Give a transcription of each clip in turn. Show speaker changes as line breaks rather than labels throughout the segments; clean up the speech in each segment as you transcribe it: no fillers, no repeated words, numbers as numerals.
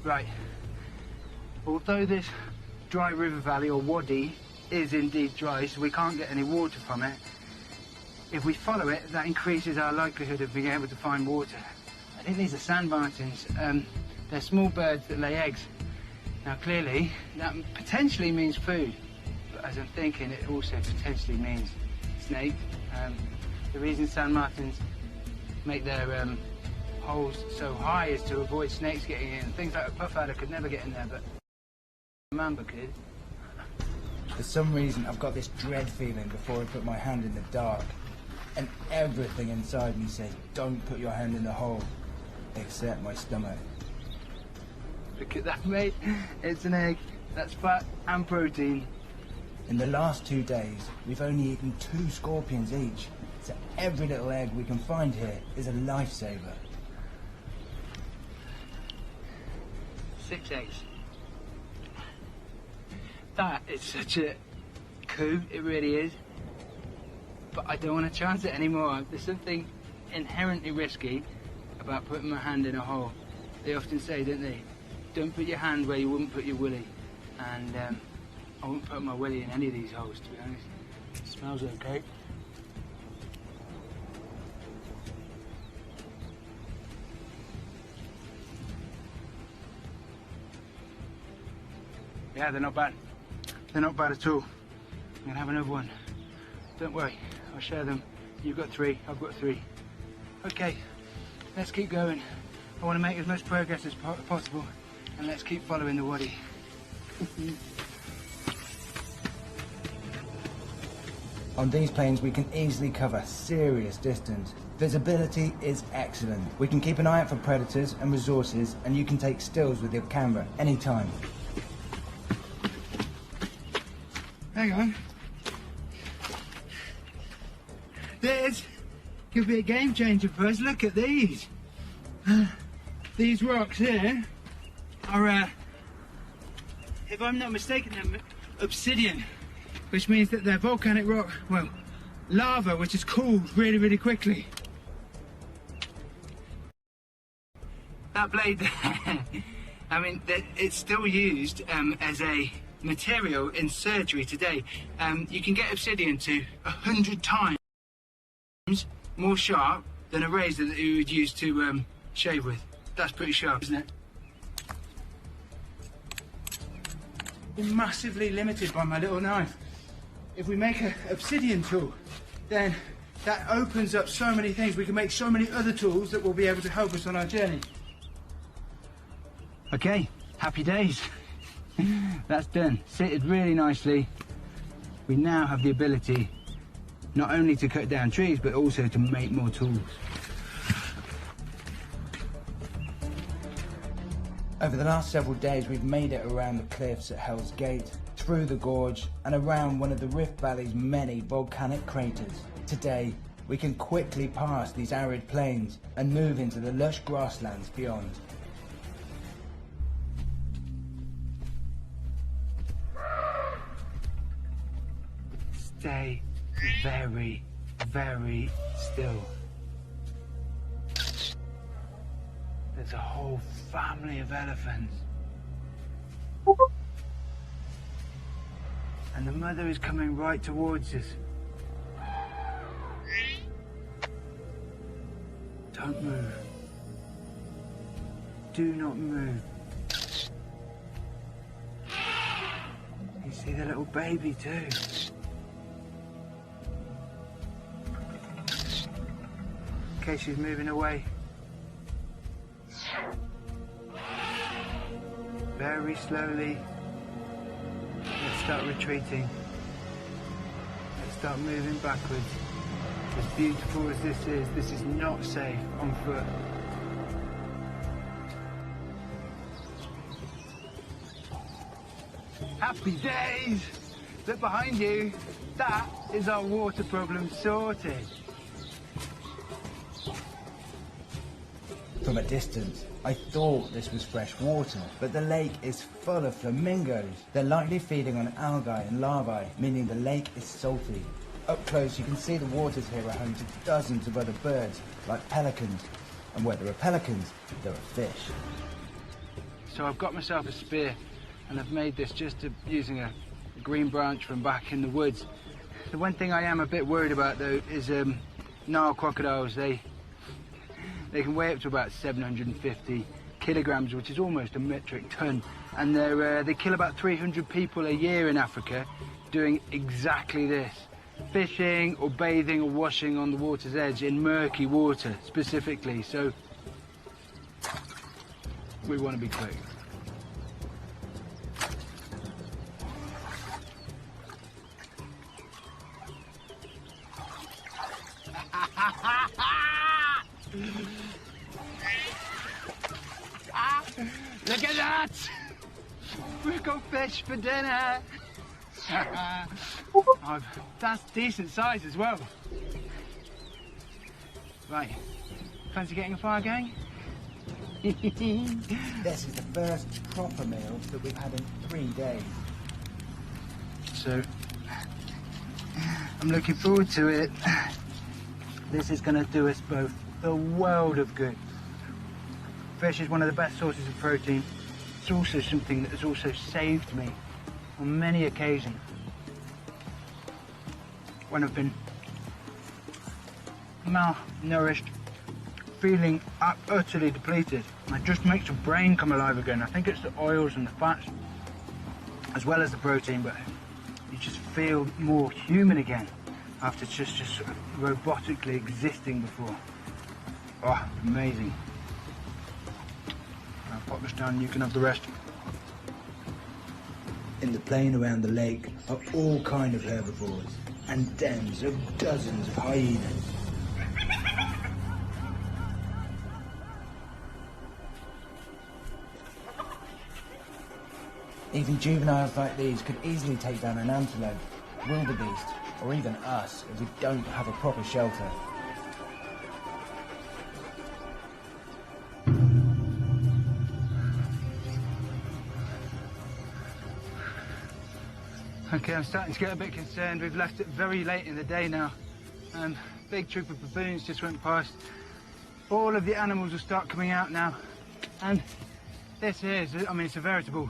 Right. Although this dry river valley or wadi is indeed dry, so we can't get any water from it, if we follow it, that increases our likelihood of being able to find water. I think these are sand martins. They're small birds that lay eggs. Now clearly, that potentially means food, but as I'm thinking, it also potentially means snake. The reason sand martins make their holes so high is to avoid snakes getting in. Things like a puff adder could never get in there, but a mamba could.
For some reason, I've got this dread feeling before I put my hand in the dark. And everything inside me says, don't put your hand in the hole, except my stomach.
Look at that, mate. It's an egg. That's fat and protein.
In the last 2 days, we've only eaten 2 scorpions each. So every little egg we can find here is a lifesaver.
6 eggs. That is such a coup, it really is. But I don't want to chance it anymore. There's something inherently risky about putting my hand in a hole. They often say, don't they, don't put your hand where you wouldn't put your willy. And I wouldn't put my willy in any of these holes, to be honest. It smells okay. Yeah, they're not bad. They're not bad at all. I'm gonna have another one. Don't worry, I'll share them. You've got 3, I've got 3. Okay, let's keep going. I want to make as much progress as possible, and let's keep following the wadi.
On these plains, we can easily cover serious distance. Visibility is excellent. We can keep an eye out for predators and resources, and you can take stills with your camera anytime.
Hang on. This could be a game changer for us. Look at these. These rocks here are, if I'm not mistaken, they're obsidian, which means that they're volcanic rock, well, lava, which is cooled really, really quickly. That blade there, I mean, it's still used as a material in surgery today. You can get obsidian to 100 times more sharp than a razor that you would use to shave with. That's pretty sharp, isn't it? We're massively limited by my little knife. If we make an obsidian tool, then that opens up so many things. We can make so many other tools that will be able to help us on our journey. Okay, happy days. That's done. Sitted really nicely. We now have the ability not only to cut down trees, but also to make more tools.
Over the last several days, we've made it around the cliffs at Hell's Gate, through the gorge, and around one of the Rift Valley's many volcanic craters. Today, we can quickly pass these arid plains and move into the lush grasslands beyond.
Stay very, very still. There's a whole family of elephants. And the mother is coming right towards us. Don't move. Do not move. You see the little baby too. Okay, she's moving away. Very slowly. Let's start retreating. Let's start moving backwards. As beautiful as this is not safe on foot. Happy days! Look behind you. That is our water problem sorted.
From a distance, I thought this was fresh water, but the lake is full of flamingos. They're likely feeding on algae and larvae, meaning the lake is salty. Up close, you can see the waters here are home to dozens of other birds, like pelicans. And where there are pelicans, there are fish.
So I've got myself a spear, and I've made this just using a green branch from back in the woods. The one thing I am a bit worried about though is Nile crocodiles. They can weigh up to about 750 kilograms, which is almost a metric ton, and they kill about 300 people a year in Africa doing exactly this. Fishing or bathing or washing on the water's edge in murky water specifically, so we want to be quick. Look at that! We've got fish for dinner! Oh, that's decent size as well. Right, fancy getting a fire going?
This is the first proper meal that we've had in 3 days.
So, I'm looking forward to it. This is going to do us both a world of good. Fish is one of the best sources of protein. It's also something that has also saved me on many occasions when I've been malnourished, feeling utterly depleted. It just makes the brain come alive again. I think it's the oils and the fats as well as the protein, but you just feel more human again after just sort of robotically existing before. Oh, amazing. I'll pop this down, you can have the rest.
In the plain around the lake are all kind of herbivores and dens of dozens of hyenas. Even juveniles like these could easily take down an antelope, wildebeest, or even us if we don't have a proper shelter.
Okay, I'm starting to get a bit concerned. We've left it very late in the day now. Big troop of baboons just went past. All of the animals will start coming out now. And this is, I mean, it's a veritable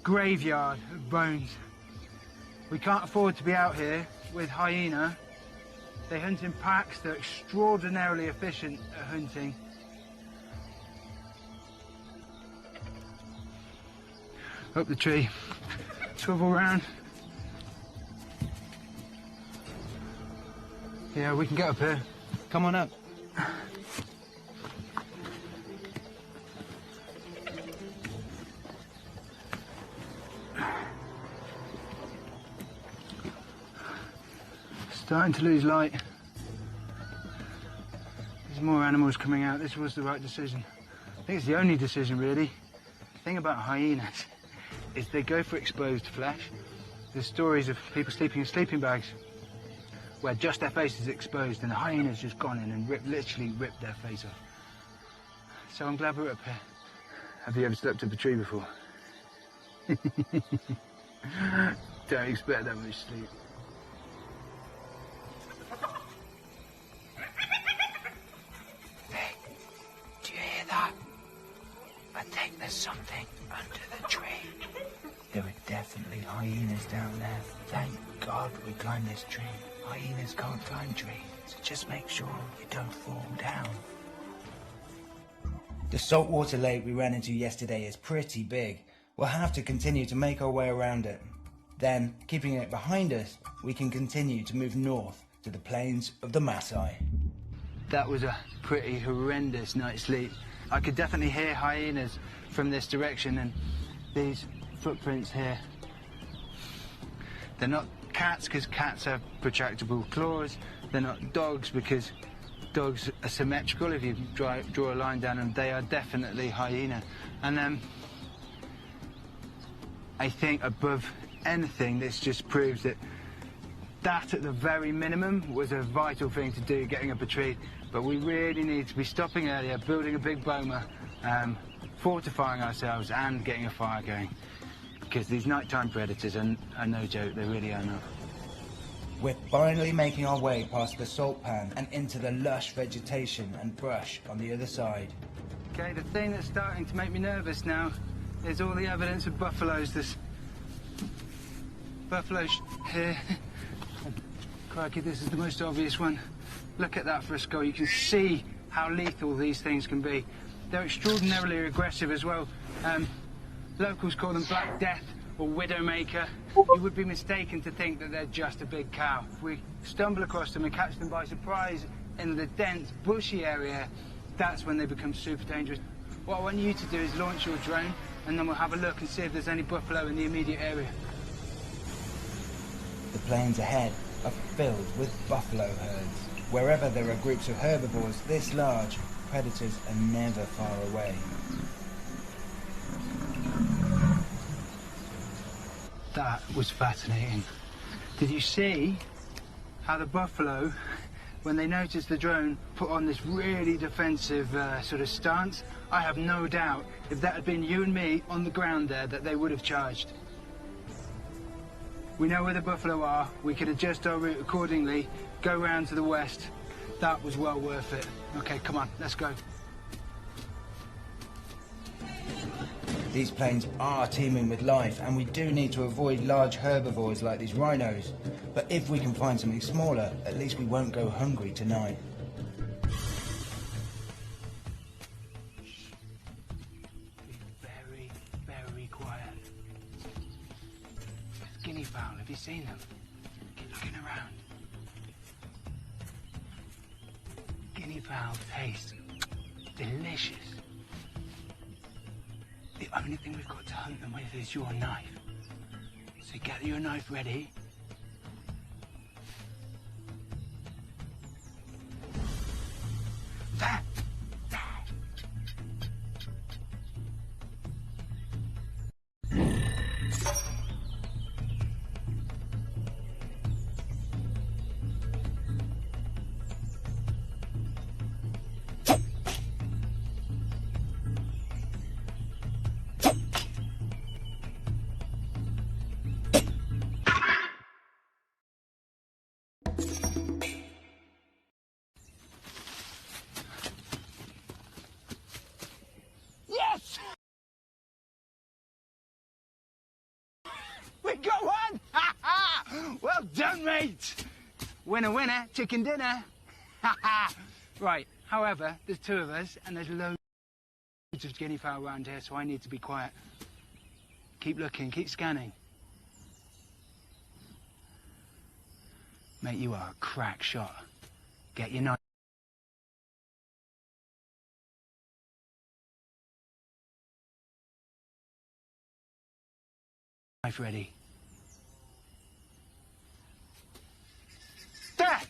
graveyard of bones. We can't afford to be out here with hyena. They hunt in packs, they're extraordinarily efficient at hunting. Up the tree, swivel round. Yeah, we can get up here. Come on up. Starting to lose light. There's more animals coming out. This was the right decision. I think it's the only decision, really. The thing about hyenas is they go for exposed flesh. There's stories of people sleeping in sleeping bags where just their face is exposed and the hyena's just gone in and literally ripped their face off. So I'm glad we're up here. Have you ever slept up a tree before? Don't expect that much sleep.
Hey, do you hear that? I think there's something under the tree. There are definitely hyenas down there. Thank God we climbed this tree. Hyenas can't climb trees, so just make sure you don't fall down. The saltwater lake we ran into yesterday is pretty big. We'll have to continue to make our way around it. Then, keeping it behind us, we can continue to move north to the plains of the Maasai.
That was a pretty horrendous night's sleep. I could definitely hear hyenas from this direction, and these footprints here, they're not cats because cats have protractable claws. They're not dogs because dogs are symmetrical if you draw a line down them. They are definitely hyena. And I think above anything, this just proves that at the very minimum was a vital thing to do, getting up a tree. But we really need to be stopping earlier, building a big boma, fortifying ourselves and getting a fire going. Because these nighttime predators are no joke, they really are not.
We're finally making our way past the salt pan and into the lush vegetation and brush on the other side.
Okay, the thing that's starting to make me nervous now There's all the evidence of buffaloes. There's buffaloes here. Crikey, this is the most obvious one. Look at that for a skull. You can see how lethal these things can be. They're extraordinarily aggressive as well. Locals call them Black Death or Widowmaker. You would be mistaken to think that they're just a big cow. If we stumble across them and catch them by surprise in the dense, bushy area, that's when they become super dangerous. What I want you to do is launch your drone, and then we'll have a look and see if there's any buffalo in the immediate area.
The plains ahead are filled with buffalo herds. Wherever there are groups of herbivores this large, predators are never far away.
That was fascinating. Did you see how the buffalo, when they noticed the drone, put on this really defensive sort of stance? I have no doubt if that had been you and me on the ground there that they would have charged. We know where the buffalo are. We could adjust our route accordingly, go round to the west. That was well worth it. Okay, come on, let's go.
These plains are teeming with life, and we do need to avoid large herbivores like these rhinos. But if we can find something smaller, at least we won't go hungry tonight.
Be very, very quiet. Guinea fowl, have you seen them? Keep looking around. Guinea fowl taste delicious. The only thing we've got to hunt them with is your knife. So get your knife ready. There! Yes! We got one! Ha ha! Well done, mate! Winner, winner, chicken dinner. Ha ha! Right, however, there's two of us and there's loads of guinea fowl around here, so I need to be quiet. Keep looking, keep scanning. Mate, you are a crack shot. Get your knife. Knife ready. There!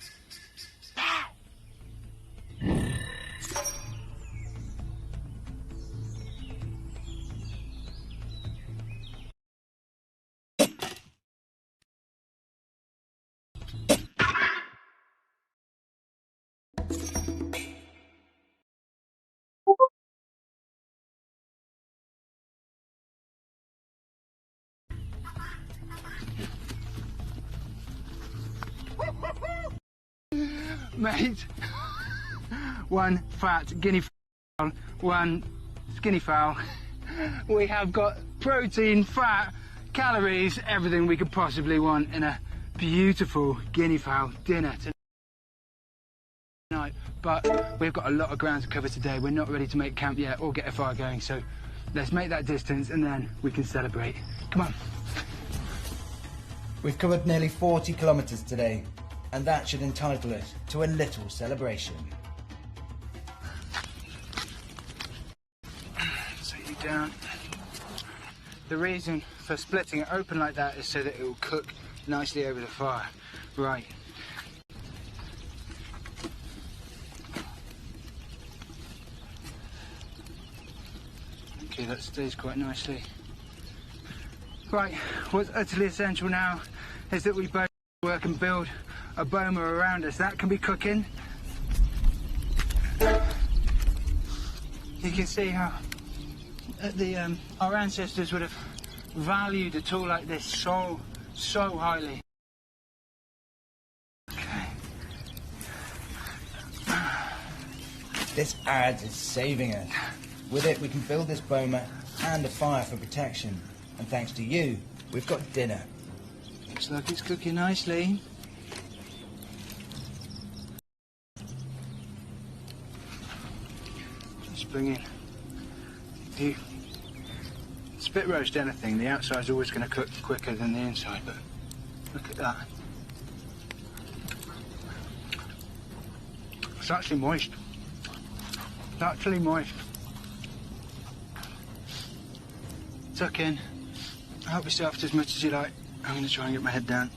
Mate, one fat guinea fowl, one skinny fowl. We have got protein, fat, calories, everything we could possibly want in a beautiful guinea fowl dinner tonight. But we've got a lot of ground to cover today. We're not ready to make camp yet or get a fire going, so let's make that distance and then we can celebrate. Come on.
We've covered nearly 40 kilometres today, and that should entitle us to a little celebration.
Set you down. The reason for splitting it open like that is so that it will cook nicely over the fire. Right. Okay, that stays quite nicely. Right, what's utterly essential now is that we both work and build a boma around us. That can be cooking. You can see how our ancestors would have valued a tool like this so highly. Okay.
This adze is saving us. With it, we can build this boma and a fire for protection. And thanks to you, we've got dinner.
Looks like it's cooking nicely. Just bring in. You spit roast anything, the outside's always going to cook quicker than the inside, but look at that. It's actually moist. It's actually moist. Tuck in. Help yourself as much as you like. I'm going to try and get my head down.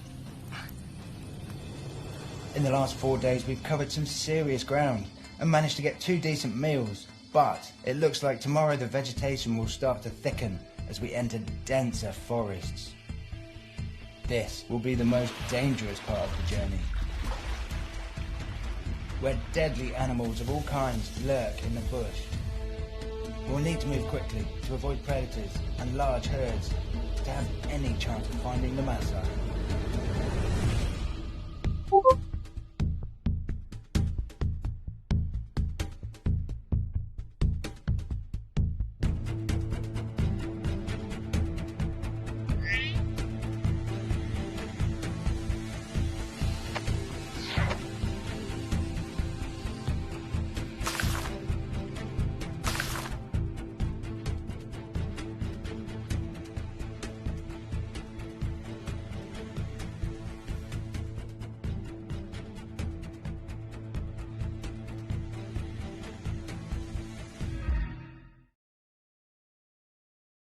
In the last 4 days, we've covered some serious ground and managed to get 2 decent meals. But it looks like tomorrow the vegetation will start to thicken as we enter denser forests. This will be the most dangerous part of the journey, where deadly animals of all kinds lurk in the bush. We'll need to move quickly to avoid predators and large herds to have any chance of finding the massacre.